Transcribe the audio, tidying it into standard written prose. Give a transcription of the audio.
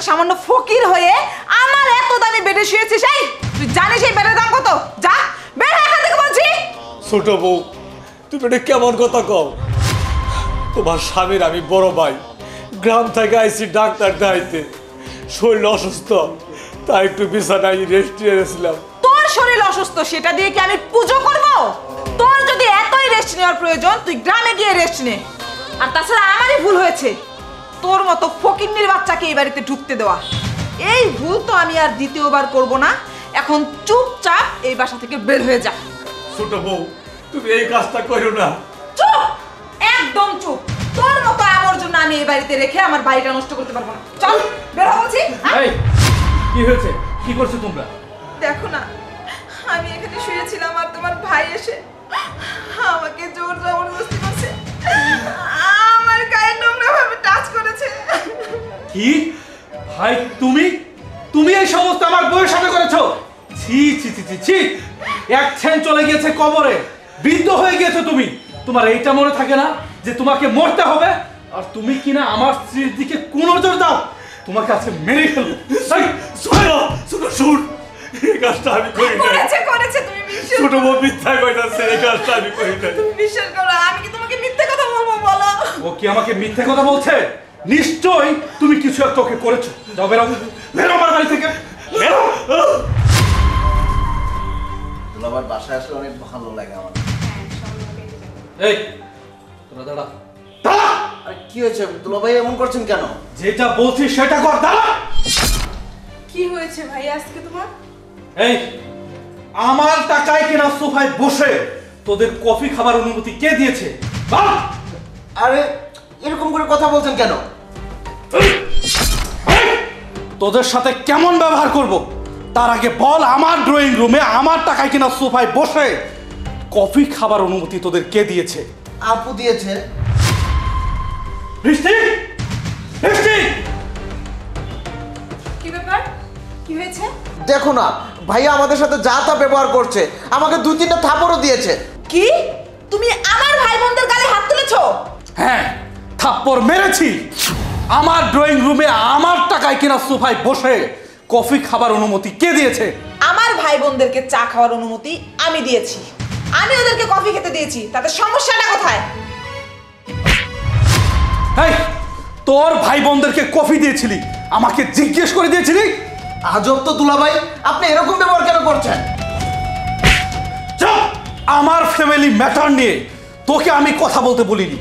একটা সামান্য ফকির হয়ে আমার এত দামি বেডে শুয়েছিস? এই তুই জানিস এই বেডের দাম কত? যা বের হ এখান থেকে বলছি। ছোট বউ, তুমি এটা কেমন কথা কও? তোমার স্বামীর আমি বড় ভাই, গ্রাম থেকে আইছি ডাক্তার দেখাইতে, শরীর অসুস্থ, তাই একটু বিছানায় রেস্ট নিয়েছিলাম। তোর শরীর অসুস্থ সেটা দিয়ে কি আমি পুজো করব? তোর যদি এতই রেস্ট নেওয়ার প্রয়োজন তুই গ্রামে গিয়ে রেস্ট নে। আর তাছাড়া আমারই ভুল হয়েছে তোর মতো ফকিন্নির বাচ্চাকে এই বাড়িতে ঢুকতে দেওয়া। এই ভুল তো আমি আর দ্বিতীয়বার করব না। এখন চুপচাপ এই বাসা থেকে বের হয়ে যা। ছোট বউ, তুমি এই কাজটা করো না। চুপ, একদম চুপ। তোর মতো আবর্জনা আমি এই বাড়িতে রেখে আমার বাড়িটা নষ্ট করতে পারবো না। চল বের হও বলছি। এই কি হয়েছে? কি করছো তোমরা? দেখো না, আমি এখানে শুয়েছিলাম আর তোমার ভাই এসে আমাকে জোর জবরদস্তি করছে, আমার গায়ে নোংরা ভাবে টাচ করেছে। কি ভাই, তুমি তুমি এই সমস্ত আমার বউয়ের সাথে করেছো? ছি ছি ছি ছি ছি, এক ছেন চলে গিয়েছে কবরে, বৃদ্ধ হয়ে গিয়েছো তুমি। তোমার এইটা মনে থাকে না যে তোমাকে মরতে হবে? আর তুমি কিনা আমার স্ত্রীর দিকে কোন নজর দাও? তোমাকে আজকে মেরে ফেলবো। এই, শুন, এই কাজটা আমি করি না। করেছে তুমি বিশ্বাস ছোট বউ মিথ্যা কইতাছে, এই কাজটা আমি করি না। তুমি বিশ্বাস করো, আমি কি তোমাকে মিথ্যে কথা বলবো বলো? ও কি আমাকে মিথ্যে কথা বলছে? নিশ্চয়ই তুমি কিছু একটা ওকে করেছো। যাও বেরো, বেরো আমার বাড়ি থেকে, বেরো। দুলাভাইয়ের বাসায় আসলে অনেক ভালো লাগে আমার। এই তোরা দাঁড়া, দাঁড়া। আরে কি হয়েছে দুলাভাই, এমন করছেন কেন? যেটা বলছি সেটা কর, দাঁড়া। কি হয়েছে ভাই আজকে তোমার? এই আমার টাকায় কেনা সোফায় বসে তোদের কফি খাবার অনুমতি কে দিয়েছে? বল। আরে এরকম করে কথা বলছেন কেন? তোদের সাথে কেমন ব্যবহার করব তার আগে বল, আমার ড্রয়িং রুমে আমার টাকায় কেনা সোফায় বসে কফি খাবার অনুমতি তোদের কে দিয়েছে? আপু দিয়েছে। বৃষ্টি, বৃষ্টি। কি ব্যাপার? কি হয়েছে? দেখো না, ভাইয়া আমাদের সাথে যা তা ব্যবহার করছে, আমাকে 2-3টা থাপড়ও দিয়েছে। কি তুমি আমার ভাই বোনদের গালে হাত তুলেছো? হ্যাঁ, থাপ্পড় মেরেছি। আমার ড্রয়িং রুমে আমার টাকায় কেনা সোফায় বসে কফি খাবার অনুমতি কে দিয়েছে? আমার ভাই বোনদেরকে চা খাওয়ার অনুমতি আমি দিয়েছি, আমি ওদেরকে কফি খেতে দিয়েছি, তাতে সমস্যাটা কোথায়? এই তোর ভাই বোনদেরকে কফি দিয়েছিলি, আমাকে জিজ্ঞেস করে দিয়েছিলি? আজব তো দুলাভাই, আপনি এরকম ব্যবহার কেন করছেন? চুপ! আমার ফ্যামিলি ম্যাটার নিয়ে তোকে আমি কথা বলতে বলিনি।